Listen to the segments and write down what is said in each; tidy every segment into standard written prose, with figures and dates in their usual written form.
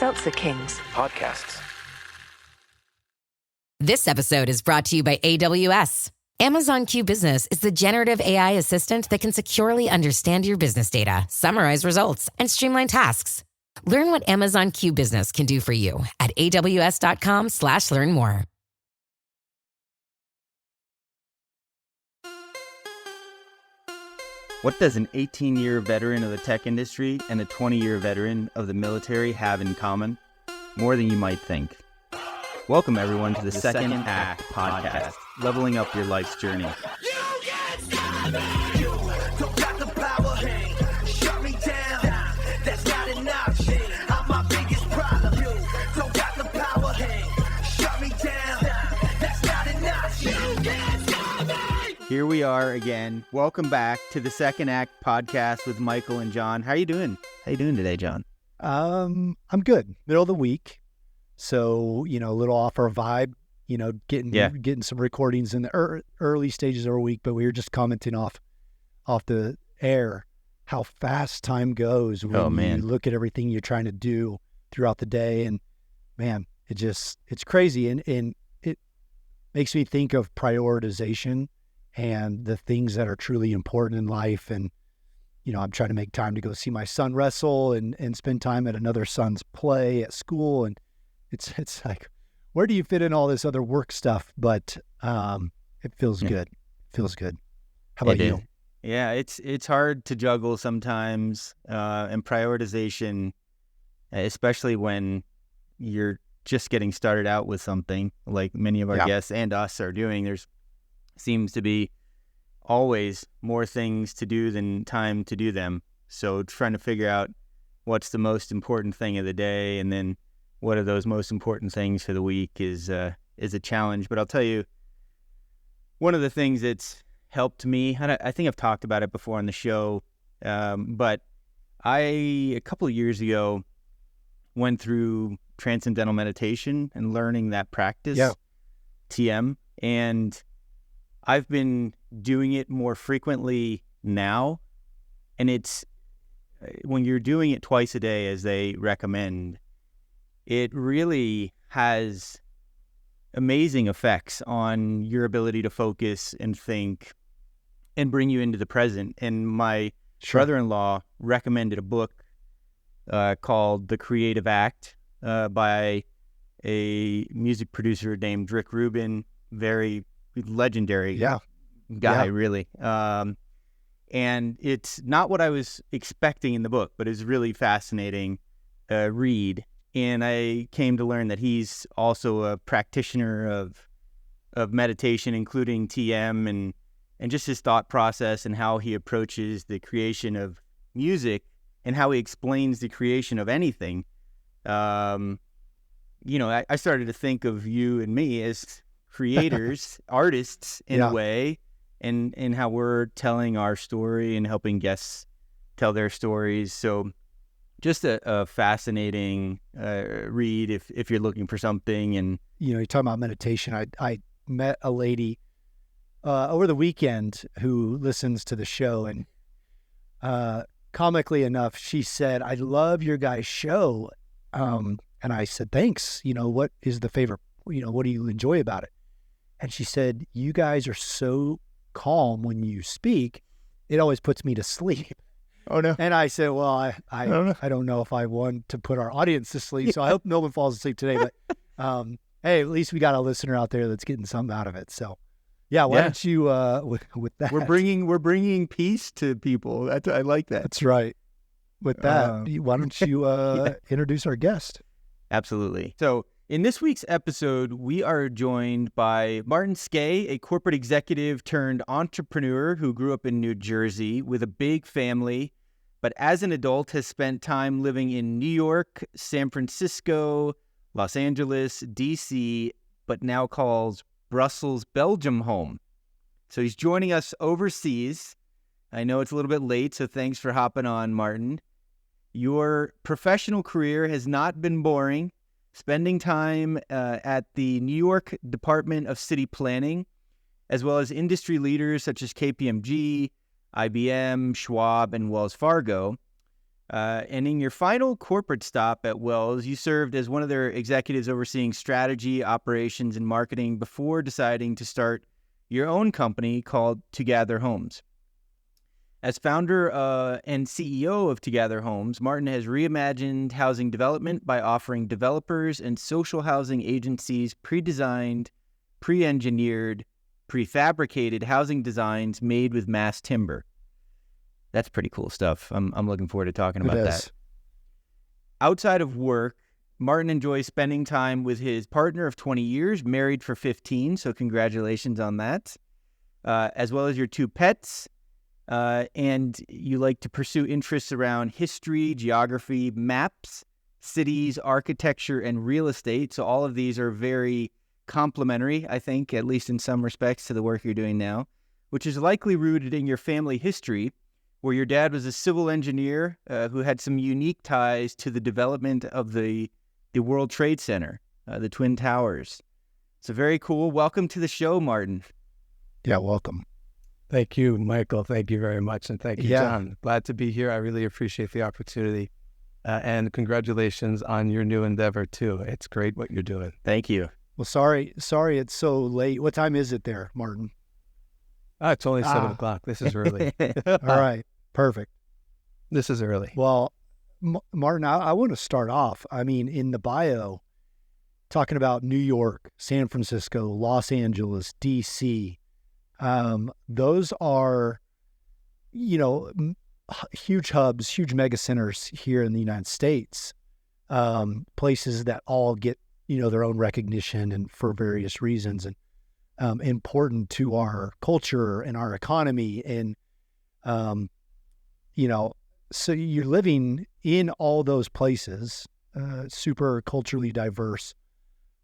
Seltzer Kings podcasts. This episode is brought to you by AWS. Amazon Q Business is the generative AI assistant that can securely understand your business data, summarize results, and streamline tasks. Learn what Amazon Q Business can do for you at aws.com/learn more. What does an 18-year veteran of the tech industry and a 20-year veteran of the military have in common? More than you might think. Welcome, everyone, to the Second Act podcast, leveling up your life's journey. Here we are again. Welcome back to the Second Act podcast with Michael and John. How are you doing? How you doing today, John? I'm good. Middle of the week. So, a little off our vibe, getting some recordings in the early stages of our week, but we were just commenting off the air how fast time goes when you look at everything you're trying to do throughout the day. And man, it's crazy. And it makes me think of prioritization and the things that are truly important in life. And, I'm trying to make time to go see my son wrestle and spend time at another son's play at school. And it's like, where do you fit in all this other work stuff? But it feels good. Feels good. How about you? Yeah, it's hard to juggle sometimes, and prioritization, especially when you're just getting started out with something like many of our guests and us are doing. There's seems to be always more things to do than time to do them. So trying to figure out what's the most important thing of the day and then what are those most important things for the week is a challenge. But I'll tell you, one of the things that's helped me, and I think I've talked about it before on the show, but a couple of years ago, went through transcendental meditation and learning that practice, TM, and I've been doing it more frequently now, and it's when you're doing it twice a day as they recommend, it really has amazing effects on your ability to focus and think and bring you into the present. And my brother-in-law recommended a book called The Creative Act by a music producer named Rick Rubin, very legendary guy, really. And it's not what I was expecting in the book, but it's really fascinating read. And I came to learn that he's also a practitioner of meditation, including TM, and just his thought process and how he approaches the creation of music and how he explains the creation of anything. I started to think of you and me as creators, artists in a way, and how we're telling our story and helping guests tell their stories. So just a fascinating read if you're looking for something. And you're talking about meditation. I met a lady over the weekend who listens to the show, and comically enough, she said, "I love your guys' show." And I said, "Thanks. What is the favorite? What do you enjoy about it?" And she said, "You guys are so calm when you speak. It always puts me to sleep." Oh, no. And I said, well, I don't know if I want to put our audience to sleep, so I hope no one falls asleep today. But hey, at least we got a listener out there that's getting something out of it. So, why don't you, with that? We're bringing peace to people. I like that. That's right. With that, why don't you introduce our guest? Absolutely. So, in this week's episode, we are joined by Martin Skea, a corporate executive turned entrepreneur who grew up in New Jersey with a big family, but as an adult has spent time living in New York, San Francisco, Los Angeles, D.C., but now calls Brussels, Belgium home. So he's joining us overseas. I know it's a little bit late, so thanks for hopping on, Martin. Your professional career has not been boring. Spending time at the New York Department of City Planning, as well as industry leaders such as KPMG, IBM, Schwab, and Wells Fargo. And in your final corporate stop at Wells, you served as one of their executives overseeing strategy, operations, and marketing before deciding to start your own company called ToGatherHomes. As founder and CEO of ToGatherHomes, Martin has reimagined housing development by offering developers and social housing agencies pre-designed, pre-engineered, prefabricated housing designs made with mass timber. That's pretty cool stuff. I'm looking forward to talking about that. Outside of work, Martin enjoys spending time with his partner of 20 years, married for 15, so congratulations on that, as well as your 2 pets. And you like to pursue interests around history, geography, maps, cities, architecture, and real estate. So all of these are very complementary, I think, at least in some respects, to the work you're doing now, which is likely rooted in your family history, where your dad was a civil engineer who had some unique ties to the development of the World Trade Center, the Twin Towers. So very cool. Welcome to the show, Martin. Yeah, welcome. Thank you, Michael. Thank you very much. And thank you, John. Glad to be here. I really appreciate the opportunity. And congratulations on your new endeavor, too. It's great what you're doing. Thank you. Well, sorry it's so late. What time is it there, Martin? It's only 7 o'clock. This is early. All right. Perfect. This is early. Well, Martin, I want to start off. I mean, in the bio, talking about New York, San Francisco, Los Angeles, D.C., those are, huge hubs, huge mega centers here in the United States, places that all get, their own recognition and for various reasons, and important to our culture and our economy. And, so you're living in all those places, super culturally diverse.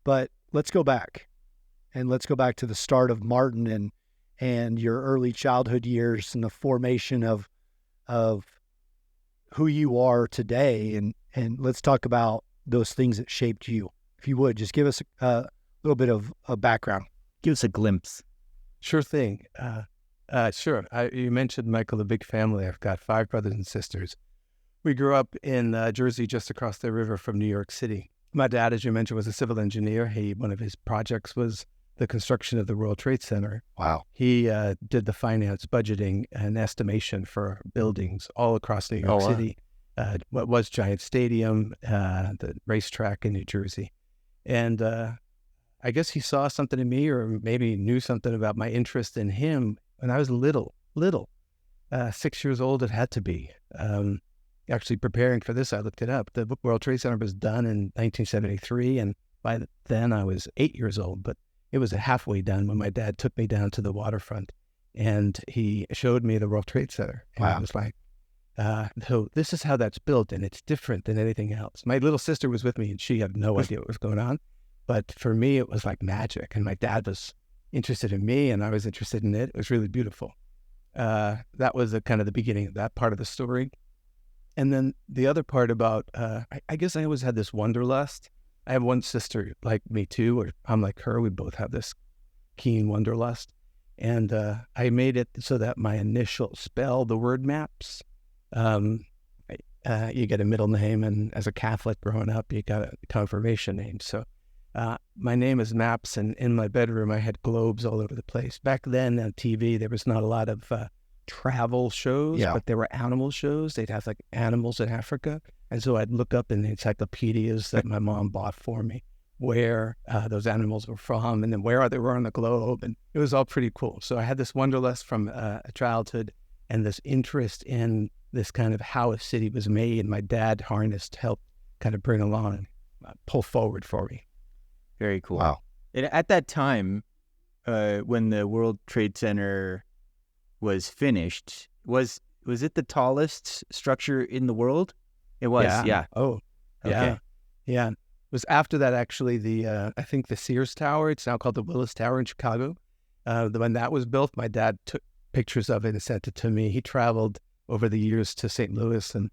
But let's go back to the start of Martin and your early childhood years and the formation of who you are today. And let's talk about those things that shaped you. If you would, just give us a little bit of a background. Give us a glimpse. Sure thing. Sure. You mentioned, Michael, a big family. I've got 5 brothers and sisters. We grew up in Jersey, just across the river from New York City. My dad, as you mentioned, was a civil engineer. One of his projects was the construction of the World Trade Center. Wow. He did the finance, budgeting, and estimation for buildings all across New York City. What was Giant Stadium, the racetrack in New Jersey. And I guess he saw something in me, or maybe knew something about my interest in him when I was little, 6 years old. It had to be. Actually, preparing for this, I looked it up. The World Trade Center was done in 1973, and by then I was 8 years old. But it was halfway done when my dad took me down to the waterfront, and he showed me the World Trade Center. And I was like, so this is how that's built, and it's different than anything else. My little sister was with me, and she had no idea what was going on. But for me, it was like magic, and my dad was interested in me, and I was interested in it. It was really beautiful. That was kind of the beginning of that part of the story. And then the other part about, I guess I always had this wanderlust. I have one sister like me too, or I'm like her. We both have this keen wanderlust. And I made it so that my initial spell, the word maps, you get a middle name, and as a Catholic growing up, you got a confirmation name. So my name is Maps, and in my bedroom, I had globes all over the place. Back then on TV, there was not a lot of travel shows, but there were animal shows. They'd have like animals in Africa. And so I'd look up in the encyclopedias that my mom bought for me where those animals were from, and then where they were on the globe. And it was all pretty cool. So I had this wanderlust from childhood, and this interest in this kind of how a city was made. And my dad helped kind of bring along, pull forward for me. Very cool. Wow. And at that time, when the World Trade Center was finished, was it the tallest structure in the world? It was, yeah. Oh, okay. Yeah. It was after that, actually, I think the Sears Tower, it's now called the Willis Tower in Chicago. When that was built, my dad took pictures of it and sent it to me. He traveled over the years to St. Louis and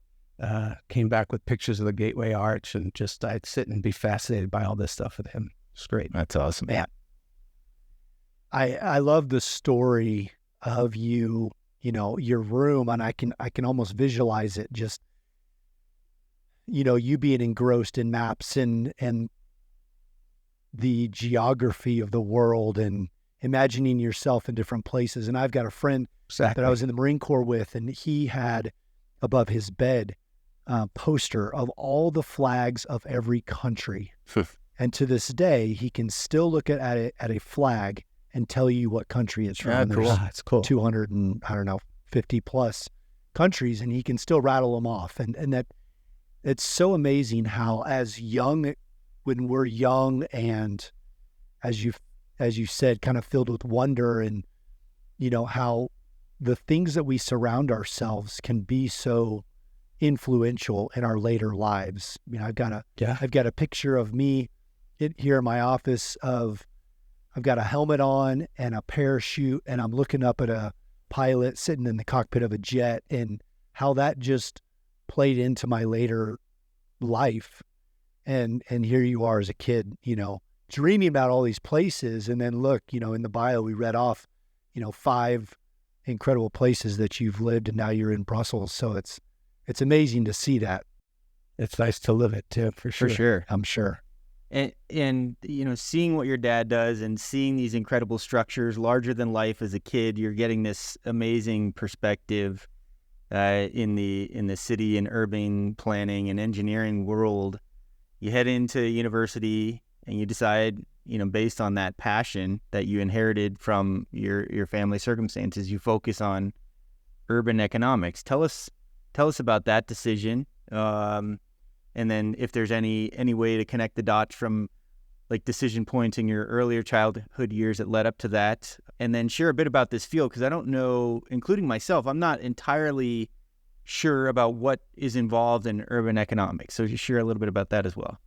came back with pictures of the Gateway Arch, and just I'd sit and be fascinated by all this stuff with him. It's great. That's awesome. Man. I love the story of your room, and I can almost visualize it, just you being engrossed in maps and the geography of the world and imagining yourself in different places. And I've got a friend that I was in the Marine Corps with, and he had above his bed a poster of all the flags of every country. And to this day, he can still look at a flag and tell you what country it's from. Cool. That's cool. 200 and 50 plus countries, and he can still rattle them off. And that it's so amazing how when we're young and as you said, kind of filled with wonder, and how the things that we surround ourselves can be so influential in our later lives. I've got a picture of me here in my office I've got a helmet on and a parachute, and I'm looking up at a pilot sitting in the cockpit of a jet, and how that just played into my later life. And here you are as a kid, dreaming about all these places. And then look, in the bio, we read off, 5 incredible places that you've lived, and now you're in Brussels. So it's amazing to see that. It's nice to live it too, for sure. For sure. I'm sure. And seeing what your dad does and seeing these incredible structures larger than life as a kid, you're getting this amazing perspective in the city and urban planning and engineering world. You head into university and you decide, based on that passion that you inherited from your family circumstances, you focus on urban economics. Tell us about that decision. And then if there's any way to connect the dots from like decision points in your earlier childhood years that led up to that, and then share a bit about this field, because I don't know, including myself, I'm not entirely sure about what is involved in urban economics. So just share a little bit about that as well.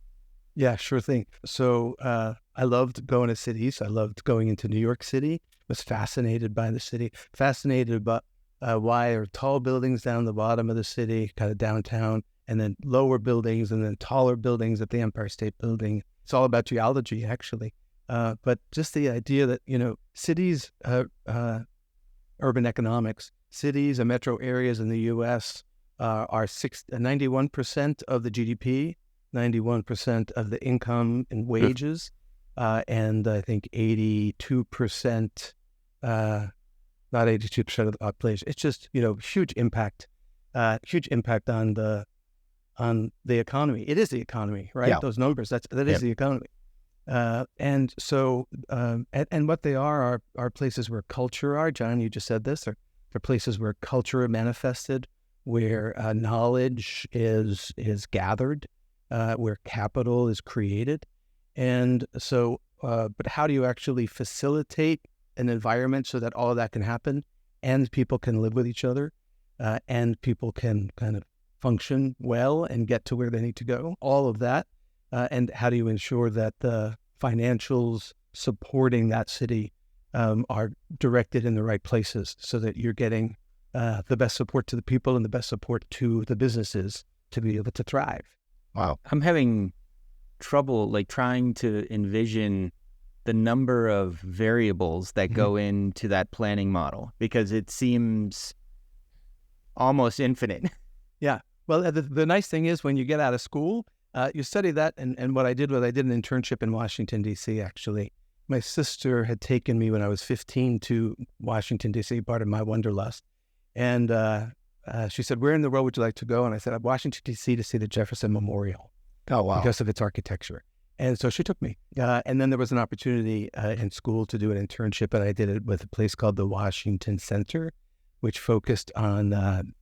Yeah, sure thing. So I loved going to cities. I loved going into New York City. Was fascinated by the city, fascinated by why are tall buildings down the bottom of the city, kind of downtown, and then lower buildings, and then taller buildings at the Empire State Building. It's all about geology, actually. But just the idea that, cities, urban economics, cities and metro areas in the U.S. Are 91% of the GDP, 91% of the income and wages, and I think 82%, not 82% of the population. It's just, huge impact on the economy. It is the economy, right? Yeah. Those numbers, that is the economy. And so, and what they are places where culture are. John, you just said this. They're places where culture are manifested, where knowledge is gathered, where capital is created. And so, but how do you actually facilitate an environment so that all of that can happen, and people can live with each other, and people can kind of function well and get to where they need to go, all of that. And how do you ensure that the financials supporting that city are directed in the right places so that you're getting the best support to the people and the best support to the businesses to be able to thrive? Wow. I'm having trouble trying to envision the number of variables that go into that planning model, because it seems almost infinite. Yeah. Well, the nice thing is when you get out of school, you study that. And what I did was I did an internship in Washington, D.C., actually. My sister had taken me when I was 15 to Washington, D.C., part of my wanderlust. And she said, where in the world would you like to go? And I said, Washington, D.C. to see the Jefferson Memorial. Oh, wow. Because of its architecture. And so she took me. And then there was an opportunity in school to do an internship, and I did it with a place called the Washington Center, which focused on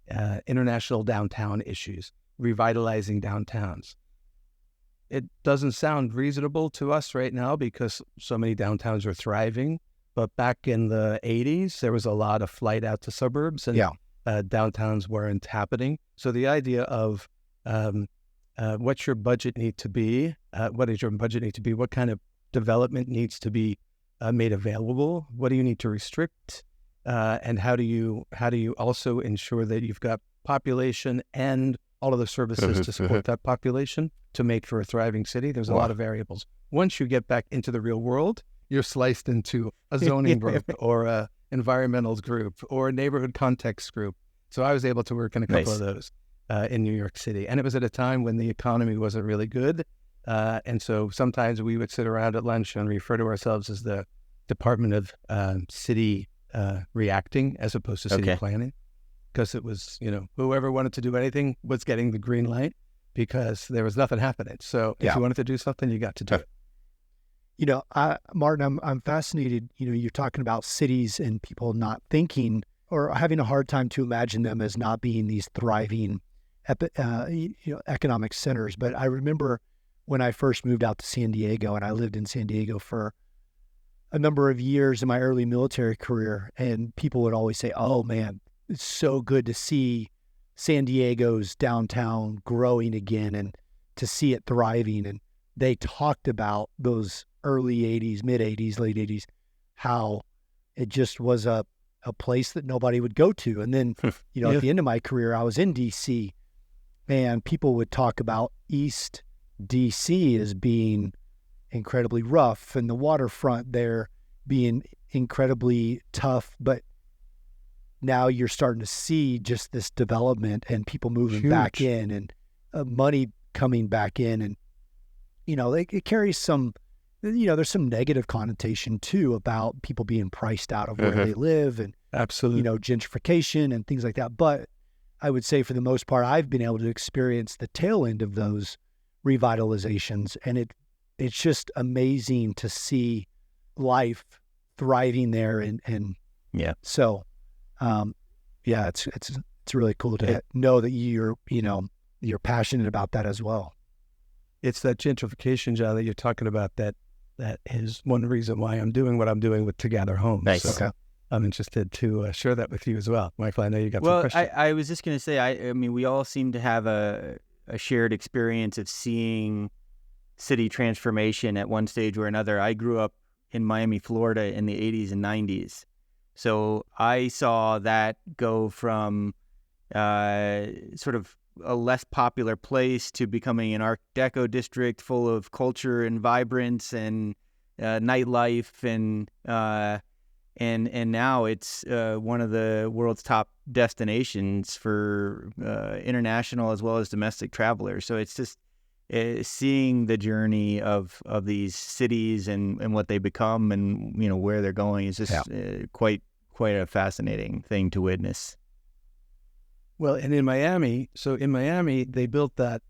international downtown issues, revitalizing downtowns. It doesn't sound reasonable to us right now because so many downtowns are thriving, but back in the 80s, there was a lot of flight out to suburbs, and downtowns weren't happening. So the idea of what's your budget need to be? What does your budget need to be? What kind of development needs to be made available? What do you need to restrict? And how do you also ensure that you've got population and all of the services to support that population to make for a thriving city? There's a lot of variables. Once you get back into the real world, you're sliced into a zoning group or a environmentals group or a neighborhood context group. So I was able to work in a couple of those. in New York City. And it was at a time when the economy wasn't really good. And so sometimes we would sit around at lunch and refer to ourselves as the Department of City Reacting as opposed to City Planning, because it was, whoever wanted to do anything was getting the green light because there was nothing happening. So if you wanted to do something, you got to do it. Martin, I'm fascinated. You're talking about cities and people not thinking or having a hard time to imagine them as not being these thriving economic centers. But I remember when I first moved out to San Diego, and I lived in San Diego for a number of years in my early military career, and people would always say, oh man, it's so good to see San Diego's downtown growing again and to see it thriving. And they talked about those early 80s, mid 80s, late 80s, how it just was a place that nobody would go to. And then, at the end of my career, I was in DC, and people would talk about East DC as being incredibly rough and the waterfront there being incredibly tough. But now you're starting to see just this development and people moving back in and money coming back in. And, it carries some, there's some negative connotation too about people being priced out of where they live and, absolutely, gentrification and things like that. But I would say for the most part, I've been able to experience the tail end of those revitalizations. And it's just amazing to see life thriving there. So, it's really cool to know that you're passionate about that as well. It's that gentrification, John, that you're talking about. That is one reason why I'm doing what I'm doing with ToGatherHomes. Nice. So I'm interested to share that with you as well, Michael. I know you got some questions. I was just going to say, I mean, we all seem to have a shared experience of seeing city transformation at one stage or another. I grew up in Miami, Florida in the 80s and 90s. So I saw that go from sort of a less popular place to becoming an Art Deco district full of culture and vibrance and nightlife, and now it's one of the world's top destinations for international as well as domestic travelers. So it's just seeing the journey of these cities and what they become and where they're going is just quite a fascinating thing to witness. Well, and in Miami, they built that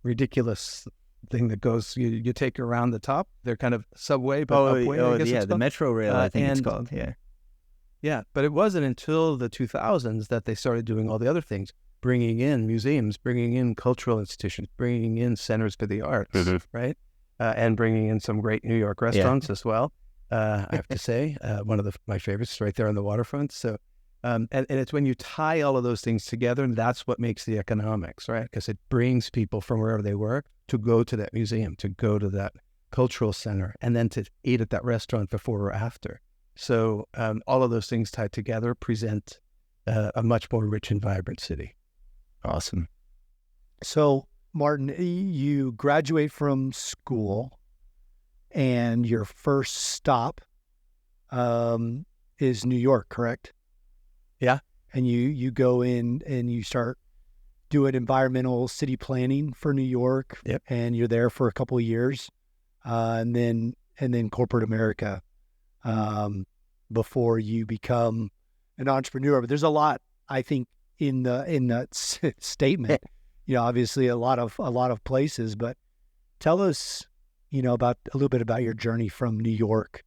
ridiculous thing that goes, you take around the top. They're kind of subway, but upway, the Metro Rail, I think it's called. Yeah, but it wasn't until the 2000s that they started doing all the other things, bringing in museums, bringing in cultural institutions, bringing in centers for the arts, right? And bringing in some great New York restaurants as well. I have to say, one of my favorites right there on the waterfront. So, and it's when you tie all of those things together, and that's what makes the economics, right? Because it brings people from wherever they were to go to that museum, to go to that cultural center, and then to eat at that restaurant before or after. So all of those things tied together present a much more rich and vibrant city. Awesome. So, Martin, you graduate from school, and your first stop is New York, correct? Yeah. And you go in and you start doing environmental city planning for New York. Yep. And you're there for a couple of years, and then corporate America, before you become an entrepreneur. But there's a lot, I think, in that statement. Obviously a lot of places, but tell us, about a little bit about your journey from New York,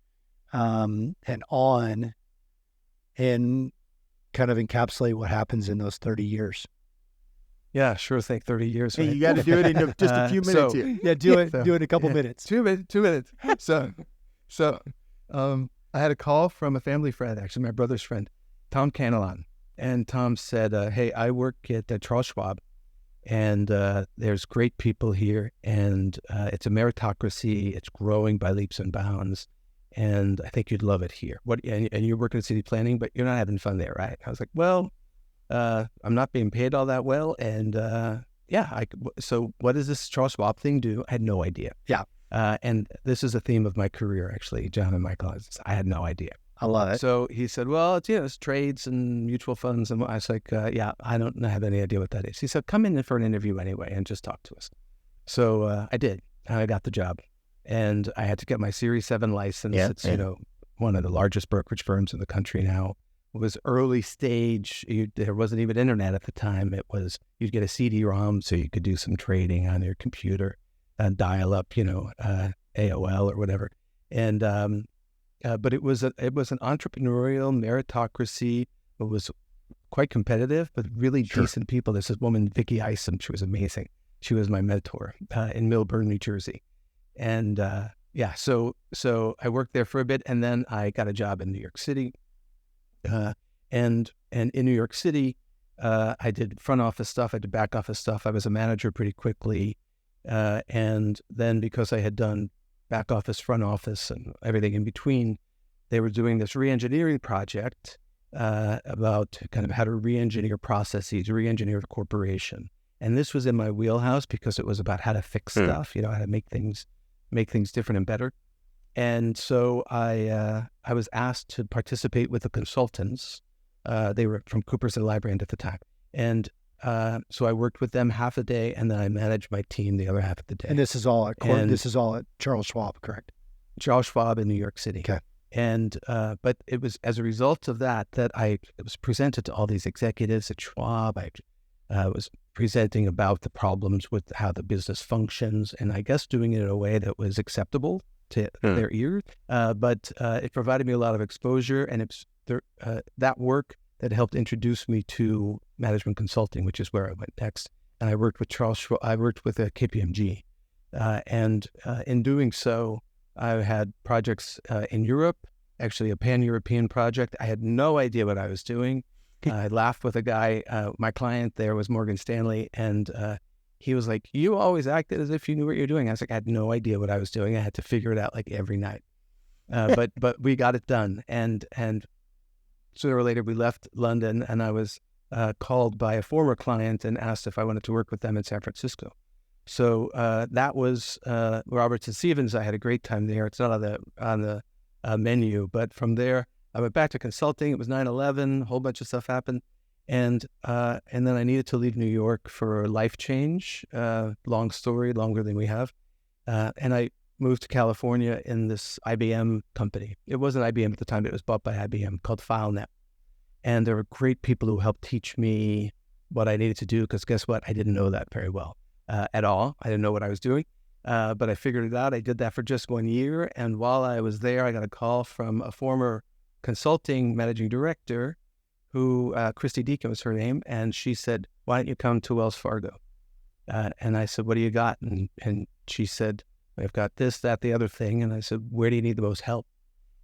and on, and kind of encapsulate what happens in those 30 years. Yeah, sure thing. 30 years. Hey, right? you got to do it in just a few minutes here. Yeah, do it in a couple minutes. 2 minutes. So, I had a call from a family friend, actually my brother's friend, Tom Canelon. And Tom said, hey, I work at Charles Schwab, and there's great people here, and it's a meritocracy. It's growing by leaps and bounds, and I think you'd love it here. And you're working at city planning, but you're not having fun there, right? I was like, well, I'm not being paid all that well, and so what does this Charles Schwab thing do? I had no idea. Yeah. And this is a theme of my career, actually, John and Michael. I had no idea. I love it. So he said, well, it's trades and mutual funds. And I was like, yeah, I don't have any idea what that is. He said, come in for an interview anyway and just talk to us. So I did. I got the job. And I had to get my Series 7 license. It's, one of the largest brokerage firms in the country now. It was early stage. There wasn't even internet at the time. It was, you'd get a CD-ROM so you could do some trading on your computer and dial up, AOL or whatever. And but it was an entrepreneurial meritocracy. It was quite competitive, but really decent people. There's this woman, Vicky Isom. She was amazing. She was my mentor in Millburn, New Jersey. And so I worked there for a bit, and then I got a job in New York City. And in New York City, I did front office stuff. I did back office stuff. I was a manager pretty quickly. And then because I had done back office, front office, and everything in between, they were doing this re-engineering project about kind of how to re-engineer processes, re-engineer a corporation. And this was in my wheelhouse because it was about how to fix stuff, how to make things different and better. And so I was asked to participate with the consultants. They were from Coopers and Lybrand at the time. And so I worked with them half a day, and then I managed my team the other half of the day. And this is all at Charles Schwab, correct? Charles Schwab in New York City. Okay. And but it was as a result of that it was presented to all these executives at Schwab. I was presenting about the problems with how the business functions, and I guess doing it in a way that was acceptable to their ears. But it provided me a lot of exposure, and it's that work that helped introduce me to management consulting, which is where I went next. And I worked with I worked with KPMG. And in doing so, I had projects in Europe, actually a pan-European project. I had no idea what I was doing. I laughed with a guy. My client there was Morgan Stanley, and he was like, you always acted as if you knew what you're doing. I was like, I had no idea what I was doing. I had to figure it out like every night. But we got it done. And sooner or later, we left London, and I was called by a former client and asked if I wanted to work with them in San Francisco. So that was Robertson Stevens. I had a great time there. It's not on the menu, but from there, I went back to consulting. It was 9/11. A whole bunch of stuff happened. And then I needed to leave New York for life change. Long story, longer than we have. And I moved to California in this IBM company. It wasn't IBM at the time. It was bought by IBM, called FileNet. And there were great people who helped teach me what I needed to do, because guess what? I didn't know that very well at all. I didn't know what I was doing, but I figured it out. I did that for just 1 year. And while I was there, I got a call from a former consulting managing director who, Christy Deacon was her name. And she said, why don't you come to Wells Fargo? And I said, what do you got? And she said, I've got this, that, the other thing. And I said, where do you need the most help?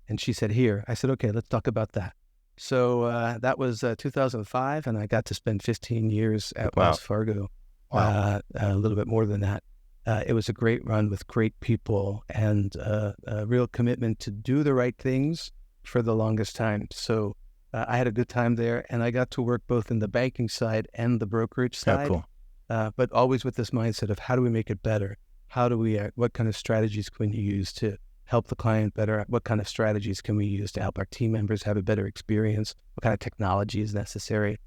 And she said, here. I said, okay, let's talk about that. So that was 2005, and I got to spend 15 years at Wells Fargo. Wow. A little bit more than that. It was a great run with great people and a real commitment to do the right things for the longest time. So I had a good time there, and I got to work both in the banking side and the brokerage side, but always with this mindset of how do we make it better? How do we, what kind of strategies can we use to help the client better? What kind of strategies can we use to help our team members have a better experience? What kind of technology is necessary?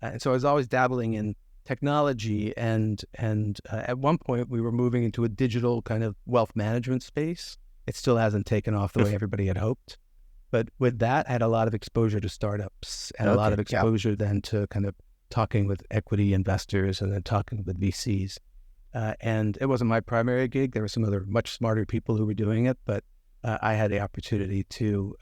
And so I was always dabbling in technology, and at one point we were moving into a digital kind of wealth management space. It still hasn't taken off the way everybody had hoped. But with that, I had a lot of exposure to startups and a lot of exposure then to kind of talking with equity investors and then talking with VCs. And it wasn't my primary gig. There were some other much smarter people who were doing it, but I had the opportunity to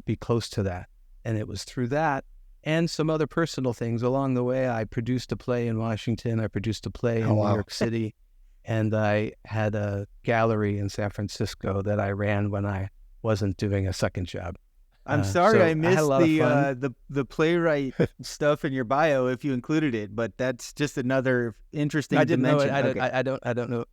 be close to that. And it was through that and some other personal things along the way. I produced a play in Washington. I produced a play in New York City. And I had a gallery in San Francisco that I ran when I wasn't doing a second job. I'm sorry I missed the playwright stuff in your bio if you included it, but that's just another interesting dimension. I don't know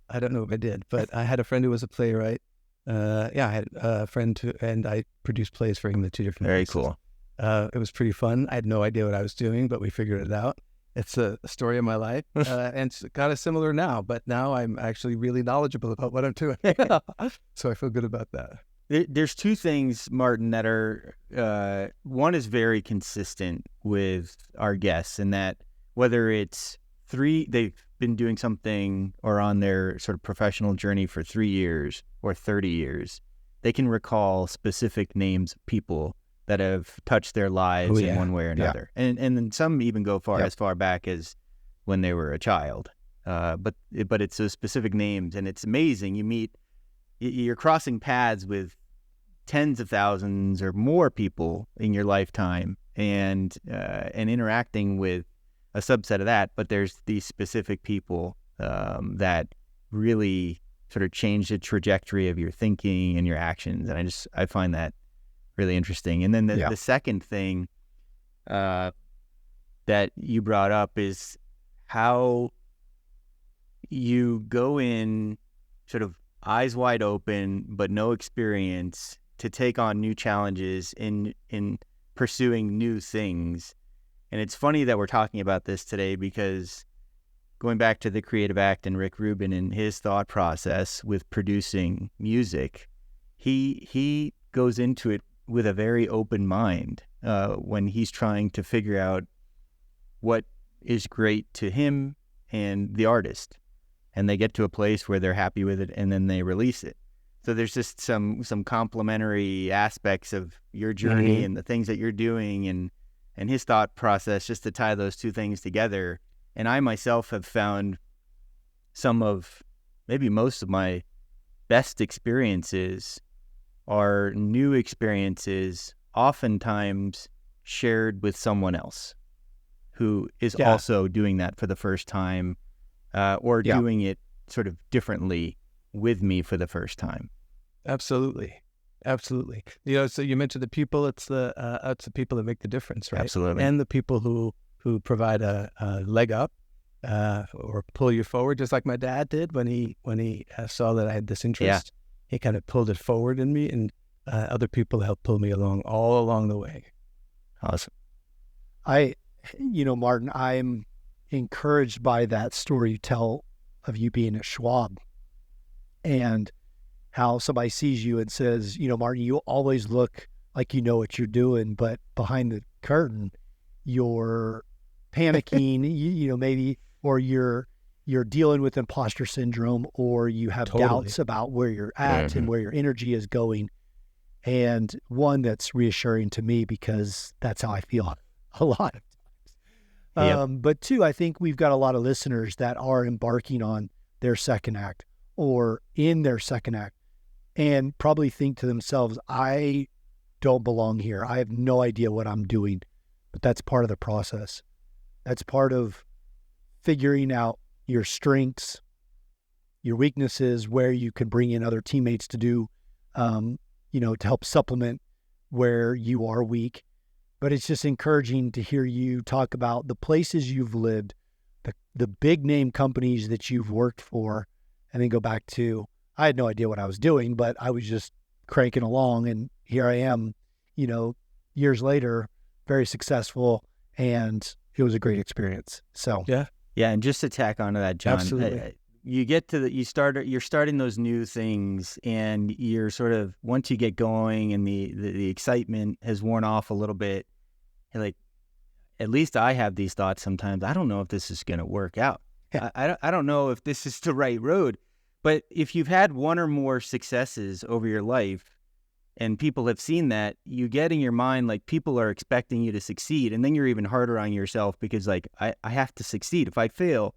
if I did, but I had a friend who was a playwright. I had a friend and I produced plays for him, the two different places. Very cool. It was pretty fun. I had no idea what I was doing, but we figured it out. It's a story of my life, and it's kind of similar now, but now I'm actually really knowledgeable about what I'm doing. So I feel good about that. There's two things, Martin, that are, one is very consistent with our guests, in that whether it's they've been doing something or on their sort of professional journey for 3 years or 30 years, they can recall specific names of people that have touched their lives in one way or another. And then some even go as far back as when they were a child. But it's those specific names, and it's amazing. You're crossing paths with tens of thousands or more people in your lifetime, and interacting with a subset of that. But there's these specific people that really sort of change the trajectory of your thinking and your actions, and I find that really interesting. And then the second thing that you brought up is how you go in sort of eyes wide open, but no experience, to take on new challenges in pursuing new things. And it's funny that we're talking about this today, because going back to the Creative Act and Rick Rubin and his thought process with producing music, he goes into it with a very open mind when he's trying to figure out what is great to him and the artist. And they get to a place where they're happy with it, and then they release it. So there's just some complementary aspects of your journey and the things that you're doing, and his thought process, just to tie those two things together. And I myself have found maybe most of my best experiences are new experiences, oftentimes shared with someone else who is also doing that for the first time, or doing it sort of differently with me for the first time. Absolutely. So you mentioned the people. It's the people that make the difference, right? Absolutely. And the people who provide a leg up or pull you forward, just like my dad did when he saw that I had this interest. He kind of pulled it forward in me, and other people helped pull me all along the way. Awesome. Martin, I'm encouraged by that story you tell of you being at Schwab, and how somebody sees you and says, Martin, you always look like you know what you're doing, but behind the curtain, you're panicking, maybe, or you're dealing with imposter syndrome, or you have doubts about where you're at and where your energy is going. And one that's reassuring to me, because that's how I feel a lot of times. But two, I think we've got a lot of listeners that are embarking on their second act or in their second act, and probably think to themselves, I don't belong here. I have no idea what I'm doing. But that's part of the process. That's part of figuring out your strengths, your weaknesses, where you can bring in other teammates to do, to help supplement where you are weak. But it's just encouraging to hear you talk about the places you've lived, the big name companies that you've worked for, and then go back to, I had no idea what I was doing, but I was just cranking along, and here I am, years later, very successful, and it was a great experience. So yeah, and just to tack onto that, John, absolutely. You get to you're starting those new things, and you're sort of, once you get going and the excitement has worn off a little bit, you're like, at least I have these thoughts sometimes. I don't know if this is going to work out. I don't know if this is the right road. But if you've had one or more successes over your life, and people have seen that, you get in your mind like people are expecting you to succeed, and then you're even harder on yourself, because like I have to succeed. If I fail,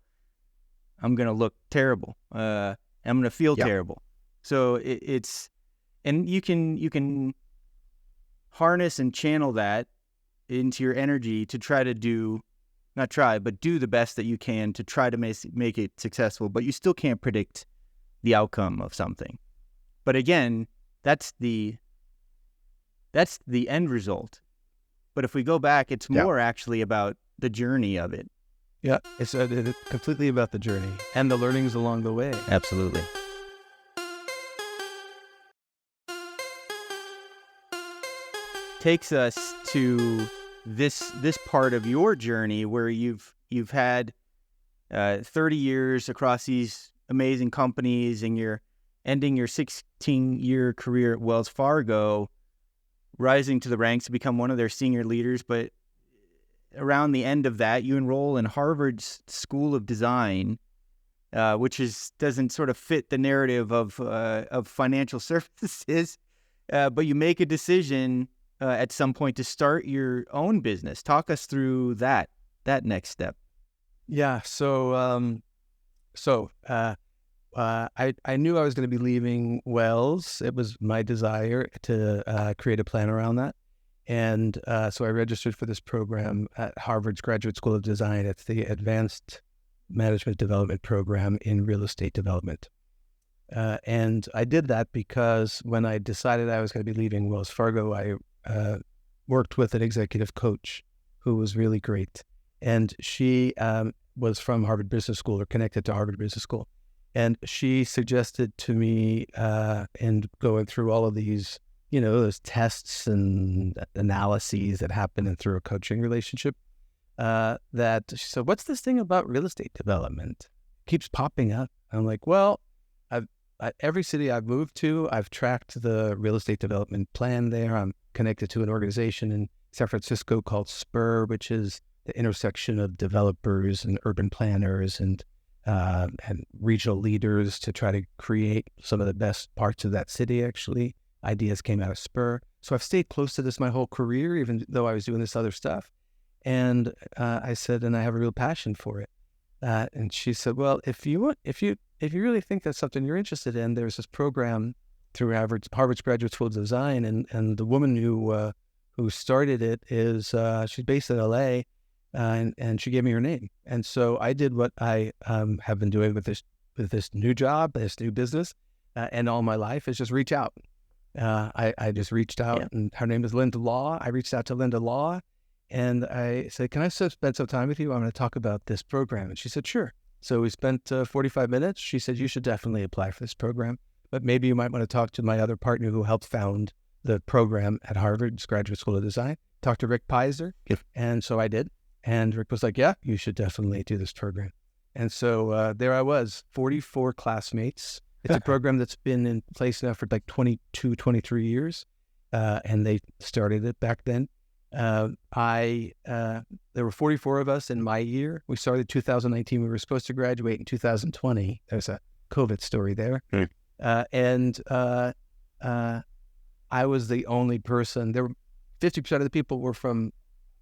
I'm going to look terrible. I'm going to feel terrible. So it's, and you can harness and channel that into your energy to try to do the best that you can to try to make it successful. But you still can't predict the outcome of something. But again, that's the end result. But if we go back, it's more actually about the journey of it. Yeah, it's completely about the journey and the learnings along the way. Absolutely. Takes us to this part of your journey where you've had 30 years across these amazing companies, and ending your 16-year career at Wells Fargo, rising to the ranks to become one of their senior leaders. But around the end of that, you enroll in Harvard's School of Design, which doesn't sort of fit the narrative of financial services. But you make a decision at some point to start your own business. Talk us through that next step. Yeah. So I knew I was going to be leaving Wells. It was my desire to create a plan around that. And so I registered for this program at Harvard's Graduate School of Design. It's the Advanced Management Development Program in Real Estate Development. And I did that because when I decided I was going to be leaving Wells Fargo, I worked with an executive coach who was really great. And she was from Harvard Business School, or connected to Harvard Business School. And she suggested to me, and going through all of these, those tests and analyses that happen through a coaching relationship, that she said, what's this thing about real estate development? It keeps popping up. I'm like, well, every city I've moved to, I've tracked the real estate development plan there. I'm connected to an organization in San Francisco called SPUR, which is the intersection of developers and urban planners and regional leaders to try to create some of the best parts of that city, actually. Ideas came out of SPUR. So I've stayed close to this my whole career, even though I was doing this other stuff. And I said, and I have a real passion for it. And she said, well, if you really think that's something you're interested in, there's this program through Harvard's Graduate School of Design, and the woman who started it is she's based in LA, and she gave me her name. And so I did what I have been doing with this new job, this new business, and all my life, is just reach out. I just reached out, and her name is Linda Law. I reached out to Linda Law, and I said, can I spend some time with you? I'm going to talk about this program. And she said, sure. So we spent 45 minutes. She said, you should definitely apply for this program, but maybe you might want to talk to my other partner who helped found the program at Harvard's Graduate School of Design. Talk to Rick Pizer. And so I did. And Rick was like, yeah, you should definitely do this program. And so there I was, 44 classmates. It's a program that's been in place now for like 22, 23 years. And they started it back then. There were 44 of us in my year. We started 2019. We were supposed to graduate in 2020. There's a COVID story there. And I was the only person. There were 50% of the people were from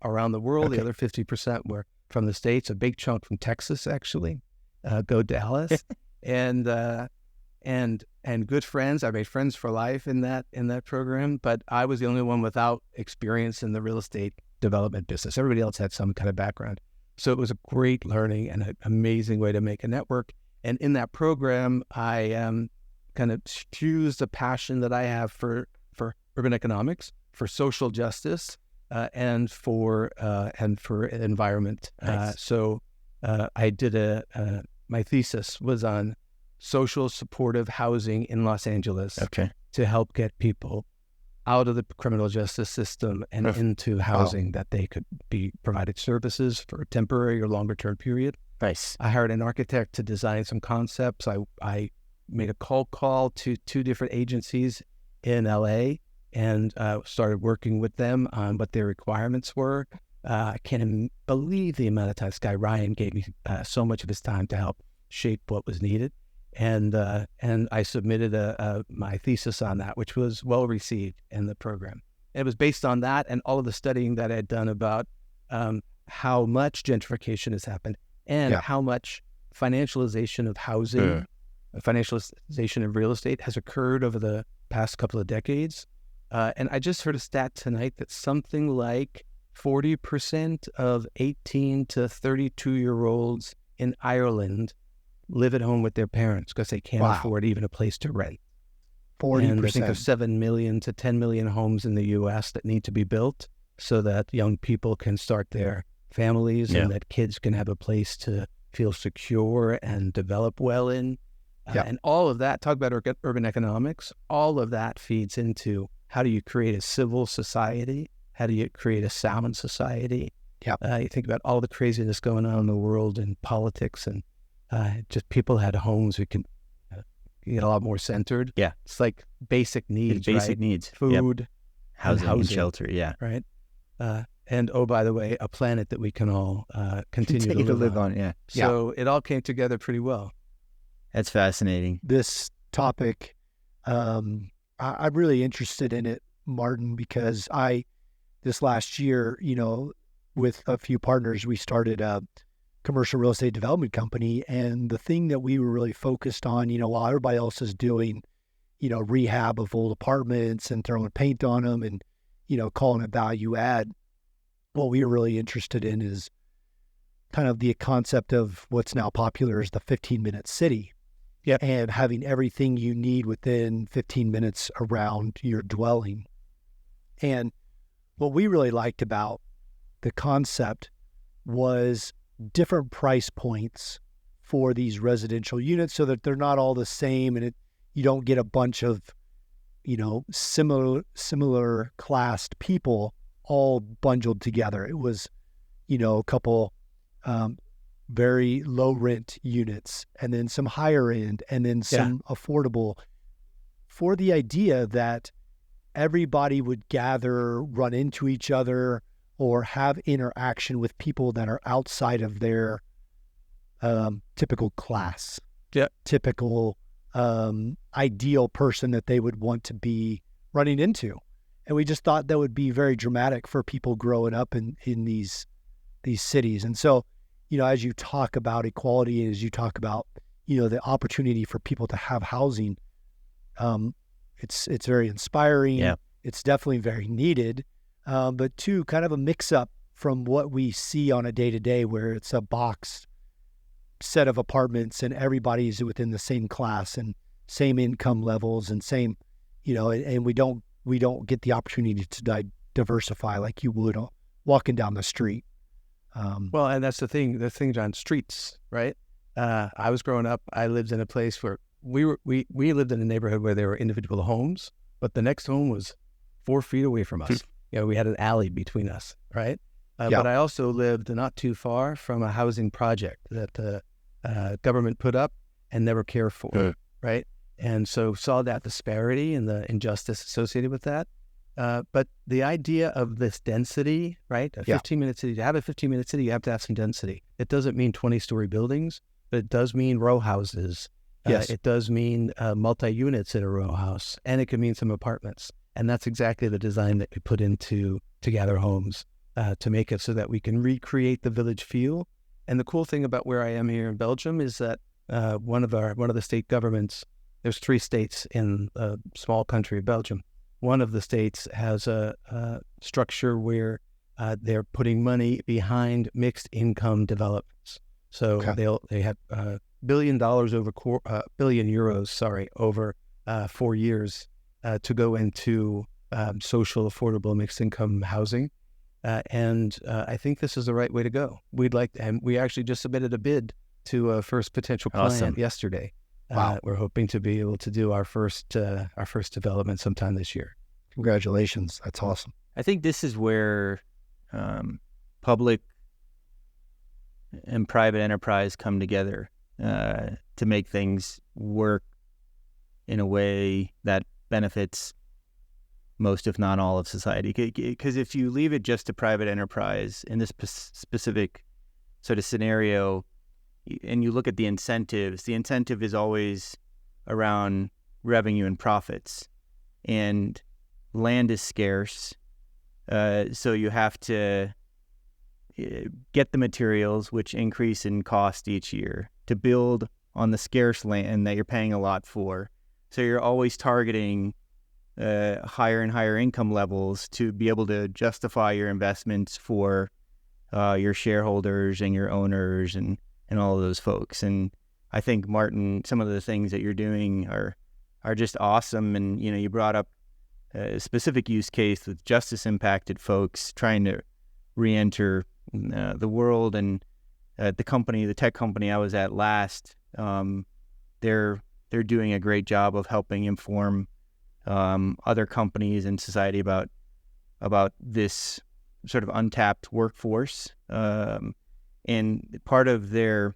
around the world. Okay. The other 50% were from the States, a big chunk from Texas, actually. Go Dallas. and good friends. I made friends for life in that program, but I was the only one without experience in the real estate development business. Everybody else had some kind of background. So it was a great learning and an amazing way to make a network. And in that program, I kind of fused a passion that I have for urban economics, for social justice, and for environment. Nice. So I did my thesis was on social supportive housing in Los Angeles, to help get people out of the criminal justice system and into housing that they could be provided services for a temporary or longer term period. Nice. I hired an architect to design some concepts. I made a cold call to 2 different agencies in LA and started working with them on what their requirements were. I can't believe the amount of time Sky Ryan gave me so much of his time to help shape what was needed. And I submitted my thesis on that, which was well received in the program. And it was based on that and all of the studying that I had done about how much gentrification has happened and how much financialization of housing, financialization of real estate has occurred over the past couple of decades. And I just heard a stat tonight that something like 40% of 18 to 32-year-olds in Ireland live at home with their parents because they can't afford even a place to rent. 40%. And I think there's 7 million to 10 million homes in the U.S. that need to be built so that young people can start their families and that kids can have a place to feel secure and develop well in. And all of that, talk about urban economics, all of that feeds into how do you create a civil society? How do you create a sound society? You think about all the craziness going on in the world and politics, and just people had homes. We can get a lot more centered. Yeah. It's like basic needs, It's basic right? needs. Food, Yep. Housing and shelter. Yeah. right? And oh, by the way, a planet that we can all continue to live on. Yeah. So it all came together pretty well. That's fascinating. This topic, I'm really interested in it, Martin, because this last year, with a few partners, we started a commercial real estate development company. And the thing that we were really focused on, while everybody else is doing, rehab of old apartments and throwing paint on them and, calling it value add, what we were really interested in is kind of the concept of what's now popular as the 15-minute city. Yeah. And having everything you need within 15 minutes around your dwelling. And what we really liked about the concept was different price points for these residential units so that they're not all the same and you don't get a bunch of, similar classed people all bundled together. It was, a couple very low rent units and then some higher end and then some affordable, for the idea that everybody would gather, run into each other, or have interaction with people that are outside of their typical class, typical ideal person that they would want to be running into. And we just thought that would be very dramatic for people growing up in these cities. And so, as you talk about equality, as you talk about, the opportunity for people to have housing, it's very inspiring. Yeah. It's definitely very needed. But two, kind of a mix up from what we see on a day-to-day where it's a box set of apartments and everybody's within the same class and same income levels and same, and we don't get the opportunity to diversify like you would walking down the street. Well, and that's the thing, John, streets, right? I was growing up, I lived in a place where we lived in a neighborhood where there were individual homes, but the next home was 4 feet away from us. We had an alley between us, right? But I also lived not too far from a housing project that the government put up and never cared for, right? And so saw that disparity and the injustice associated with that. But the idea of this density, right? A 15-minute city, to have a 15-minute city, you have to have some density. It doesn't mean 20-story buildings, but it does mean row houses. Yes. It does mean multi-units in a row house, and it can mean some apartments. And that's exactly the design that we put into ToGatherHomes to make it so that we can recreate the village feel. And the cool thing about where I am here in Belgium is that one of the state governments, there's 3 states in a small country of Belgium. One of the states has a structure where they're putting money behind mixed income developments. So they have $1 billion billion euros, over 4 years to go into social, affordable, mixed income housing. And I think this is the right way to go. And we actually just submitted a bid to a first potential client yesterday. Wow. We're hoping to be able to do our first development sometime this year. Congratulations. That's awesome. I think this is where public and private enterprise come together to make things work in a way that benefits most, if not all, of society. Because if you leave it just to private enterprise in this specific sort of scenario, and you look at the incentives, the incentive is always around revenue and profits. And land is scarce, so you have to get the materials, which increase in cost each year, to build on the scarce land that you're paying a lot for. So you're always targeting higher and higher income levels to be able to justify your investments for your shareholders and your owners and all of those folks. And I think, Martin, some of the things that you're doing are just awesome. And, you brought up a specific use case with justice impacted folks trying to re-enter the world. And the tech company I was at last, they're doing a great job of helping inform other companies and society about this sort of untapped workforce. And part of their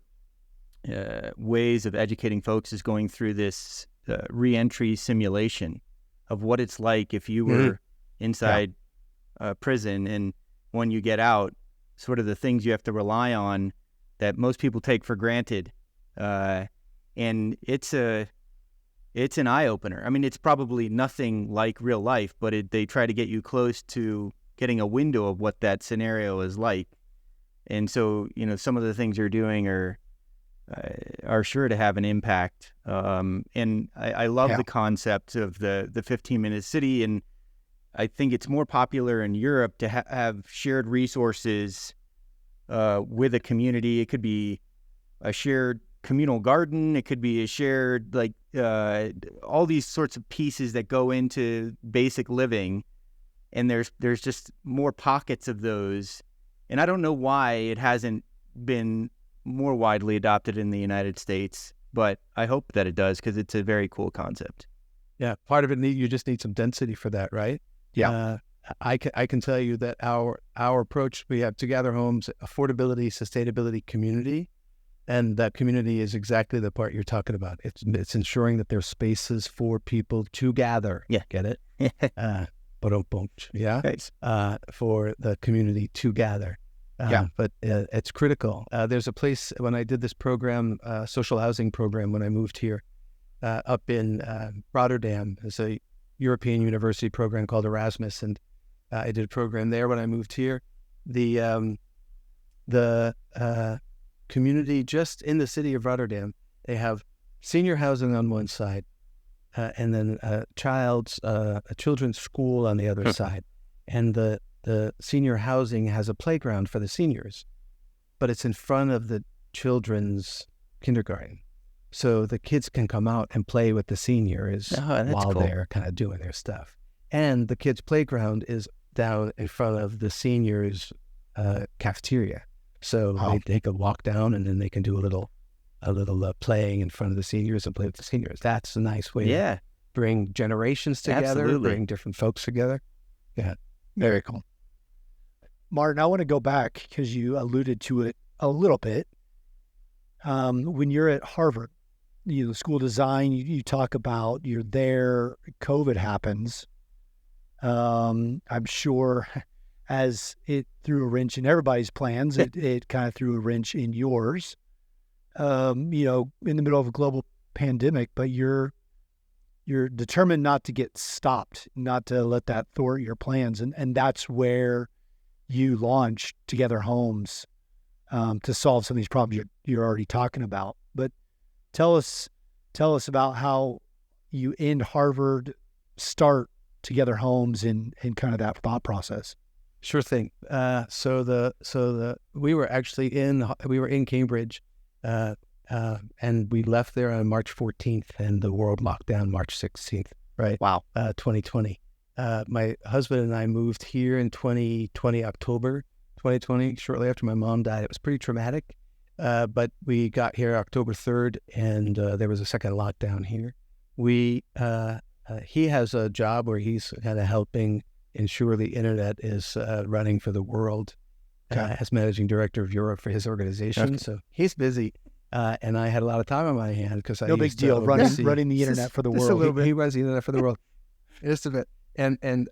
ways of educating folks is going through this re-entry simulation of what it's like if you were inside prison, and when you get out, sort of the things you have to rely on that most people take for granted. And it's an eye-opener. I mean, it's probably nothing like real life, but they try to get you close to getting a window of what that scenario is like. And so, some of the things you're doing are sure to have an impact. And I love the concept of the 15-minute city, and I think it's more popular in Europe to have shared resources with a community. It could be a shared communal garden. It could be a shared, all these sorts of pieces that go into basic living. And there's just more pockets of those. And I don't know why it hasn't been more widely adopted in the United States, but I hope that it does, because it's a very cool concept. Yeah, part of it, you just need some density for that, right? Yeah. I can tell you that our approach, we have ToGatherHomes, affordability, sustainability, community, and that community is exactly the part you're talking about. It's ensuring that there's spaces for people to gather. Yeah. Get it? Yeah. Thanks. For the community to gather. But it's critical. There's a place, when I did this program, social housing program, when I moved here, up in Rotterdam. It's a European university program called Erasmus, and I did a program there when I moved here. The community just in the city of Rotterdam, they have senior housing on one side, and then a children's school on the other side. And the senior housing has a playground for the seniors, but it's in front of the children's kindergarten. So the kids can come out and play with the seniors while they're kind of doing their stuff. And the kids' playground is down in front of the seniors' cafeteria. So they can walk down, and then they can do a little playing in front of the seniors and play with the seniors. That's a nice way to bring generations together, bring different folks together. Yeah. Very cool. Martin, I want to go back because you alluded to it a little bit. When you're at Harvard, school design, you talk about you're there, COVID happens. I'm sure as it threw a wrench in everybody's plans, it kind of threw a wrench in yours, in the middle of a global pandemic, but you're determined not to get stopped, not to let that thwart your plans. And that's where you launched ToGatherHomes to solve some of these problems you're already talking about. But tell us about how you end Harvard, start ToGatherHomes, and kind of that thought process. Sure thing. We were actually in Cambridge, and we left there on March 14th, and the world locked down March 16th. Right. Wow. 2020. My husband and I moved here in 2020, October 2020, shortly after my mom died. It was pretty traumatic, but we got here October 3rd, and there was a second lockdown here. He has a job where he's kind of helping ensure the internet is running for the world as managing director of Europe for his organization. Okay. So he's busy, and I had a lot of time on my hand because I big deal running the internet for the world. A little bit. He runs the internet for the world, just a bit. And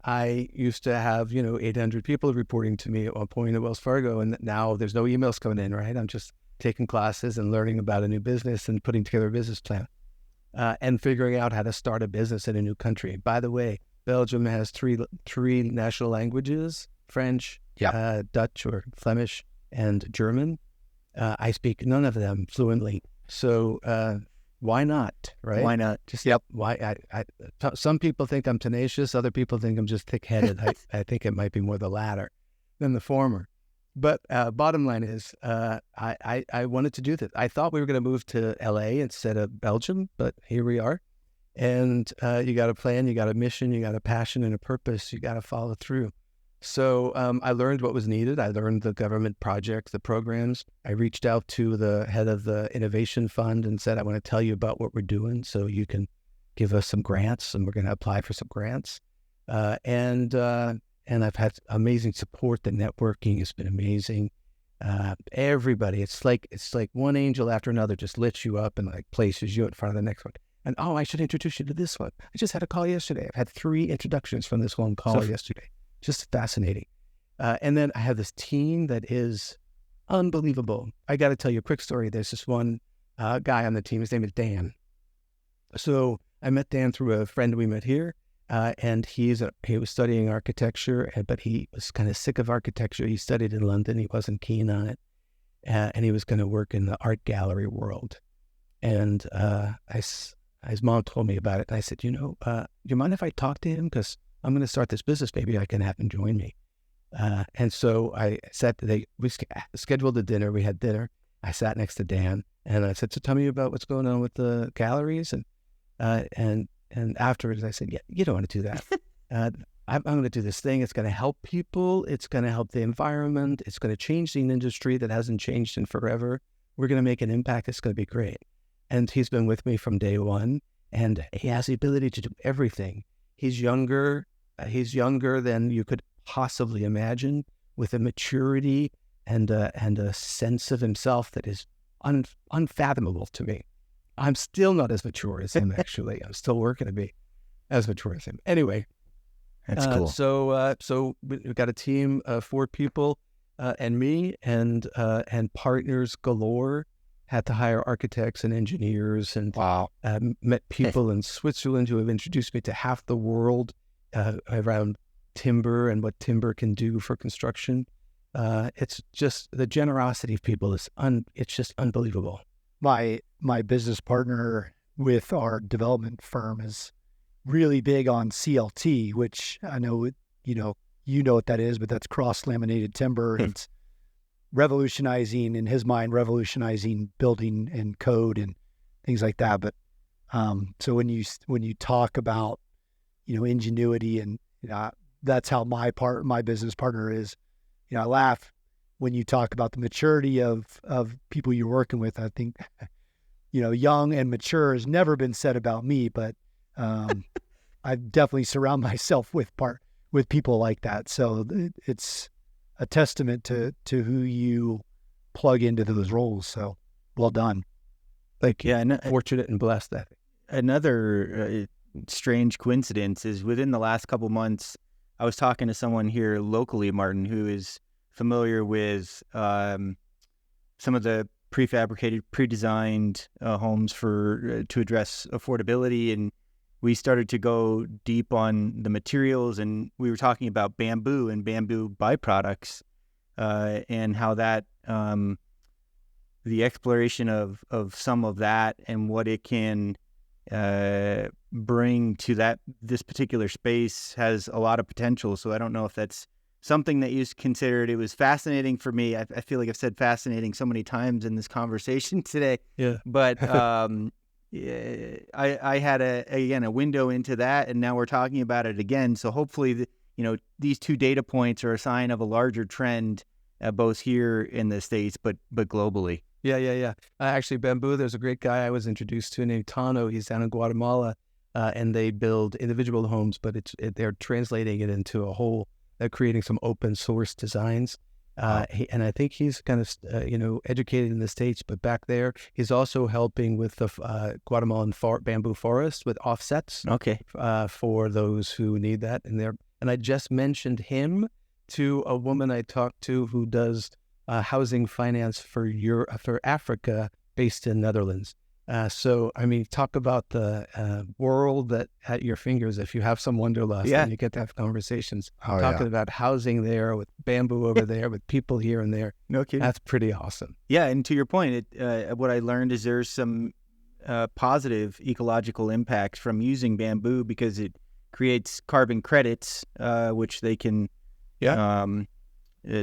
I used to have 800 people reporting to me at one point at Wells Fargo, and now there's no emails coming in. Right, I'm just taking classes and learning about a new business and putting together a business plan, and figuring out how to start a business in a new country. By the way, Belgium has three national languages: French, Dutch or Flemish, and German. I speak none of them fluently, so why not? Right? Why not? Why? Some people think I'm tenacious. Other people think I'm just thick-headed. I think it might be more the latter than the former. But bottom line is, I wanted to do this. I thought we were going to move to LA instead of Belgium, but here we are. And you got a plan, you got a mission, you got a passion and a purpose. You got to follow through. So I learned what was needed. I learned the government projects, the programs. I reached out to the head of the Innovation Fund and said, I want to tell you about what we're doing so you can give us some grants, and we're going to apply for some grants. And I've had amazing support. The networking has been amazing. Everybody, it's like one angel after another just lifts you up and like places you in front of the next one. And I should introduce you to this one. I just had a call yesterday. I've had 3 introductions from this one call yesterday. Just fascinating. And then I have this team that is unbelievable. I got to tell you a quick story. There's this one guy on the team. His name is Dan. So I met Dan through a friend we met here. And he was studying architecture, but he was kind of sick of architecture. He studied in London. He wasn't keen on it. And he was going to work in the art gallery world. And his mom told me about it. And I said, do you mind if I talk to him? Because I'm going to start this business. Maybe I can have him join me. And so we scheduled a dinner. We had dinner. I sat next to Dan. And I said, so tell me about what's going on with the galleries. And afterwards, I said, yeah, you don't want to do that. I'm going to do this thing. It's going to help people. It's going to help the environment. It's going to change the industry that hasn't changed in forever. We're going to make an impact. It's going to be great. And he's been with me from day one, and he has the ability to do everything. He's younger than you could possibly imagine, with a maturity and a sense of himself that is unfathomable to me. I'm still not as mature as him, actually. I'm still working to be as mature as him. Anyway, that's cool. So we've got a team of 4 people, and me and partners galore. Had to hire architects and engineers, and met people in Switzerland who have introduced me to half the world around timber and what timber can do for construction. It's just the generosity of people it's just unbelievable. My business partner with our development firm is really big on CLT, which I know you know what that is, but that's cross-laminated timber. And it's revolutionizing, in his mind, building and code and things like that. But so when you talk about ingenuity, and that's how my business partner is. I laugh when you talk about the maturity of people you're working with. I think young and mature has never been said about me, but I definitely surround myself with people like that. So it's a testament to who you plug into those roles. So well done. Thank you. Yeah, fortunate and blessed. That another strange coincidence is within the last couple months, I was talking to someone here locally, Martin, who is familiar with some of the prefabricated, predesigned homes to address affordability, and we started to go deep on the materials, and we were talking about bamboo and bamboo byproducts, and how that the exploration of some of that and what it can bring to this particular space has a lot of potential. So I don't know if that's something that you considered. It was fascinating for me. I feel like I've said fascinating so many times in this conversation today. Yeah. But I had a window into that, and now we're talking about it again. So hopefully, these 2 data points are a sign of a larger trend, both here in the States, but globally. Yeah. Actually, bamboo, there's a great guy I was introduced to named Tano. He's down in Guatemala, and they build individual homes, but they're translating it into a whole, creating some open source designs. And I think he's kind of, educated in the States, but back there, he's also helping with the Guatemalan bamboo forest with offsets. Okay. For those who need that. And I just mentioned him to a woman I talked to who does housing finance for Africa, based in Netherlands. So, I mean, talk about the world that at your fingers. If you have some wanderlust, and you get to have conversations talking about housing there with bamboo over there, with people here and there. No kidding. That's pretty awesome. Yeah, and to your point, what I learned is there's some positive ecological impacts from using bamboo, because it creates carbon credits, which they can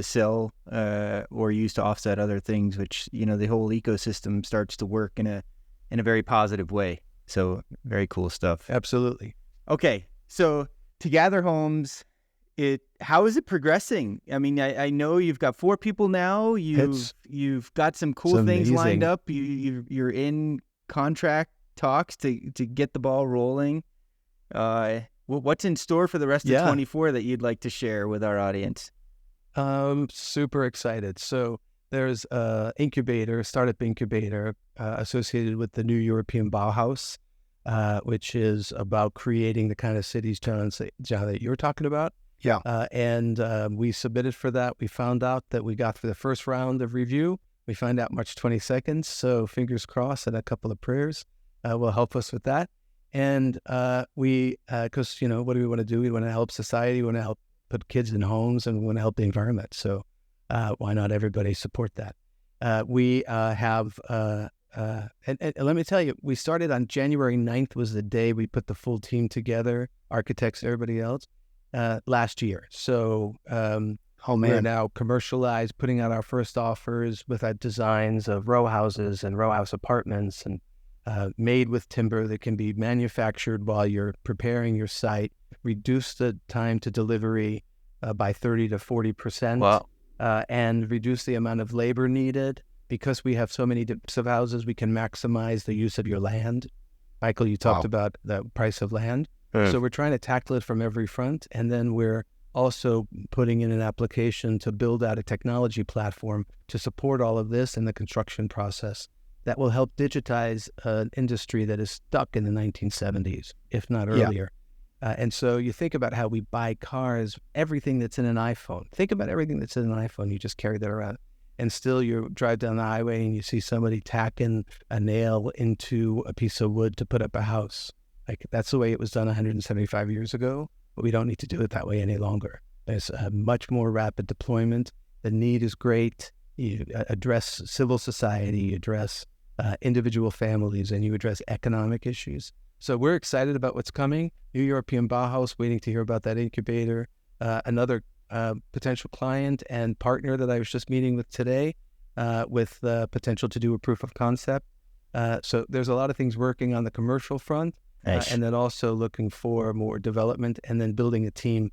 sell or use to offset other things, which the whole ecosystem starts to work in a very positive way. So very cool stuff. Absolutely. Okay, so ToGatherHomes, how is it progressing? I mean, I know you've got 4 people now. You've got some cool things lined up. You're in contract talks to get the ball rolling. What's in store for the rest of 24 that you'd like to share with our audience? Super excited. So there's a startup incubator associated with the New European Bauhaus, which is about creating the kind of cities, John, that you were talking about. Yeah. And we submitted for that. We found out that we got through the first round of review. We find out March 22nd. So fingers crossed, and a couple of prayers will help us with that. And because, what do we want to do? We want to help society. We want to help put kids in homes, and we want to help the environment. So why not everybody support that? We have, and let me tell you, we started on January 9th was the day we put the full team together, architects, everybody else, last year. So we're now commercialized, putting out our first offers with our designs of row houses and row house apartments, and made with timber that can be manufactured while you're preparing your site, reduce the time to delivery by 30 to 40%. Wow. And reduce the amount of labor needed. Because we have so many types of houses, we can maximize the use of your land. Michael, you talked about the price of land. So we're trying to tackle it from every front. And then we're also putting in an application to build out a technology platform to support all of this in the construction process that will help digitize an industry that is stuck in the 1970s, if not earlier. And so you think about how we buy cars, everything that's in an iPhone. Think about everything that's in an iPhone. You just carry that around. And still you drive down the highway and you see somebody tacking a nail into a piece of wood to put up a house. Like, that's the way it was done 175 years ago, but we don't need to do it that way any longer. There's a much more rapid deployment. The need is great. You address civil society, you address individual families, and you address economic issues. So we're excited about what's coming. New European Bauhaus, waiting to hear about that incubator. Another potential client and partner that I was just meeting with today with the potential to do a proof of concept. So there's a lot of things working on the commercial front, and then also looking for more development and then building a team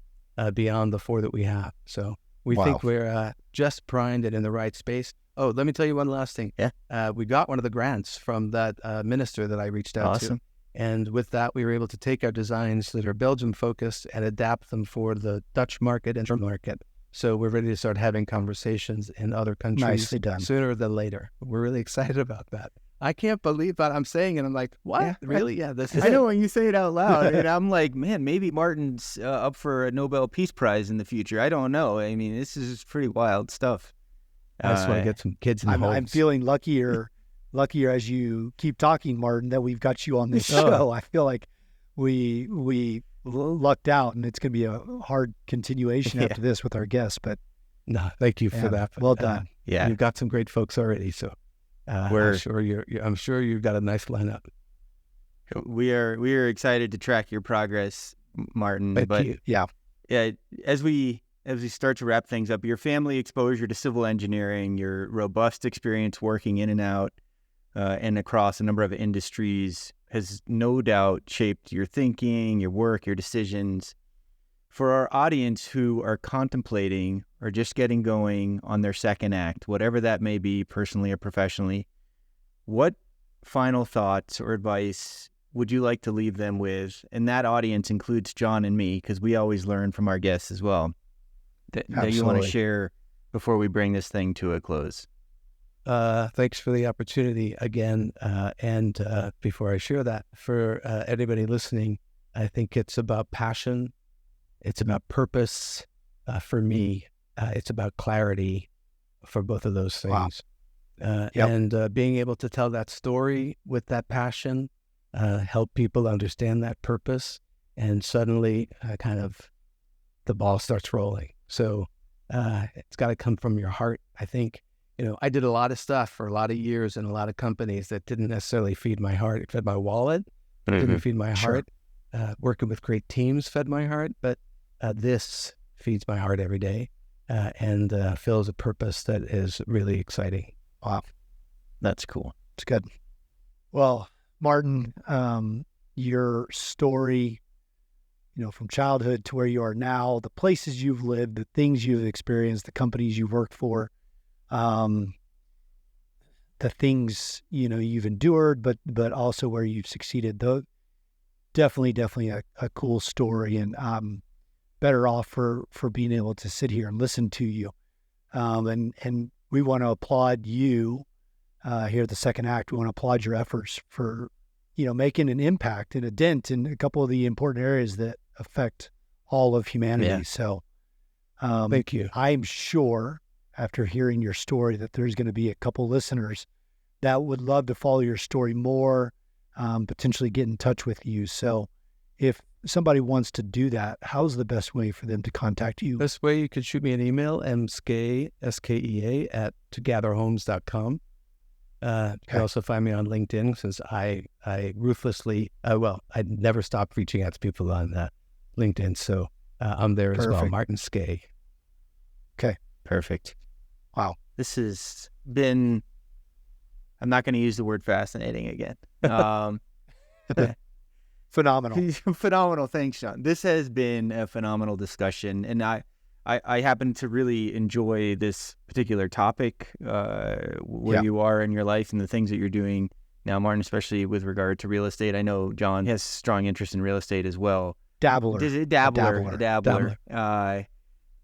beyond the 4 that we have. So we think we're just primed and in the right space. Oh, let me tell you one last thing. Yeah. We got one of the grants from that minister that I reached out to. And with that, we were able to take our designs that are Belgium focused and adapt them for the Dutch market and German market. So we're ready to start having conversations in other countries sooner than later. We're really excited about that. I can't believe that I'm saying it. I'm like, what? Yeah, really? Yeah, this is I know when you say it out loud, and I'm like, man, maybe Martin's up for a Nobel Peace Prize in the future. I don't know. I mean, this is pretty wild stuff. I just want to get some kids in homes. I'm feeling luckier as you keep talking, Martin, that we've got you on this show. I feel like we lucked out, and it's going to be a hard continuation after this with our guests. But no, thank you for that. Well done. You've got some great folks already. So I'm sure you've got a nice lineup. We are excited to track your progress, Martin. Thank you. Yeah. As we start to wrap things up, your family exposure to civil engineering, your robust experience working in and out and across a number of industries has no doubt shaped your thinking, your work, your decisions. For our audience who are contemplating or just getting going on their second act, whatever that may be, personally or professionally, what final thoughts or advice would you like to leave them with? And that audience includes John and me, because we always learn from our guests as well, that you want to share before we bring this thing to a close. Thanks for the opportunity again. And before I share that, for anybody listening, I think it's about passion. It's about purpose. For me, it's about clarity for both of those things. Wow. And being able to tell that story with that passion, help people understand that purpose, and suddenly kind of the ball starts rolling. So it's got to come from your heart, I think. I did a lot of stuff for a lot of years in a lot of companies that didn't necessarily feed my heart. It fed my wallet. It didn't feed my heart. Working with great teams fed my heart. But this feeds my heart every day and fills a purpose that is really exciting. Wow. That's cool. It's good. Well, Martin, your story, from childhood to where you are now, the places you've lived, the things you've experienced, the companies you've worked for, the things, you've endured, but also where you've succeeded, though, definitely a cool story. And I'm better off for being able to sit here and listen to you. And we want to applaud you here at the second act. We want to applaud your efforts for, making an impact and a dent in a couple of the important areas that affect all of humanity. Yeah. So thank you. I'm sure after hearing your story that there's going to be a couple listeners that would love to follow your story more, potentially get in touch with you. So if somebody wants to do that, how's the best way for them to contact you? Best way, you could shoot me an email, mskea, S-K-E-A, at ToGatherHomes.com. You can also find me on LinkedIn, since I ruthlessly, I never stop reaching out to people on LinkedIn. So I'm there as well, Martin Skea. Okay. Perfect. Wow. This has been, I'm not going to use the word fascinating again. Phenomenal. Phenomenal. Thanks, Sean. This has been a phenomenal discussion. And I happen to really enjoy this particular topic, where you are in your life and the things that you're doing now, Martin, especially with regard to real estate. I know John has strong interest in real estate as well. Dabbler.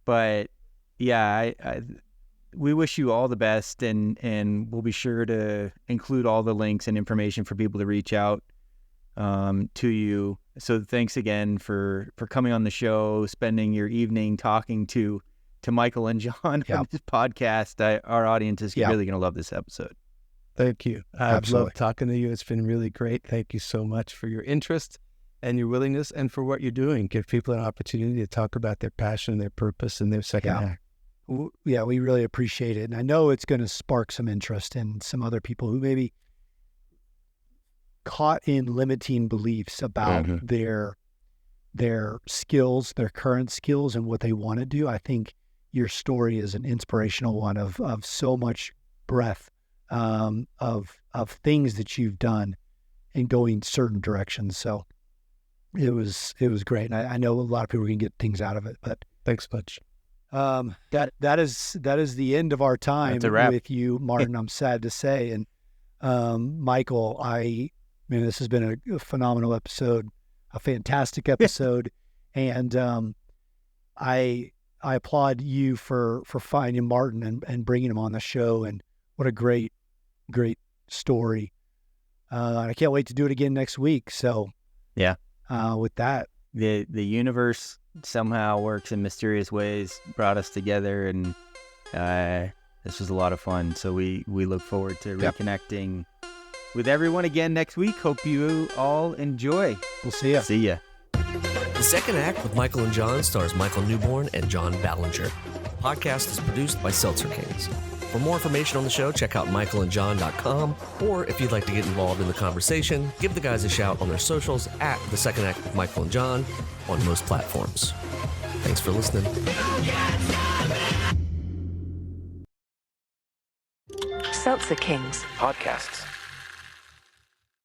But yeah, we wish you all the best, and we'll be sure to include all the links and information for people to reach out to you. So thanks again for coming on the show, spending your evening talking to Michael and John on this podcast. Our audience is really going to love this episode. Thank you. I've loved talking to you. It's been really great. Thank you so much for your interest and your willingness, and for what you're doing. Give people an opportunity to talk about their passion, their purpose, and their second act. Yeah, we really appreciate it. And I know it's going to spark some interest in some other people who may be caught in limiting beliefs about their skills, their current skills, and what they want to do. I think your story is an inspirational one of so much breadth of things that you've done and going certain directions. So it was great. And I know a lot of people can get things out of it, but thanks much. That is the end of our time with you, Martin. I'm sad to say. And Michael, this has been a phenomenal episode, a fantastic episode, and I applaud you for finding Martin and bringing him on the show. And what a great story. I can't wait to do it again next week. So with that, the universe somehow works in mysterious ways, brought us together, and this was a lot of fun. So we look forward to reconnecting with everyone again next week. Hope you all enjoy. We'll see ya. See ya. The Second Act with Michael and John stars Michael Newborn and John Ballinger. The podcast is produced by Seltzer Kings. For more information on the show, check out michaelandjohn.com, or if you'd like to get involved in the conversation, give the guys a shout on their socials at The Second Act with Michael and John on most platforms. Thanks for listening. Seltzer Kings Podcasts.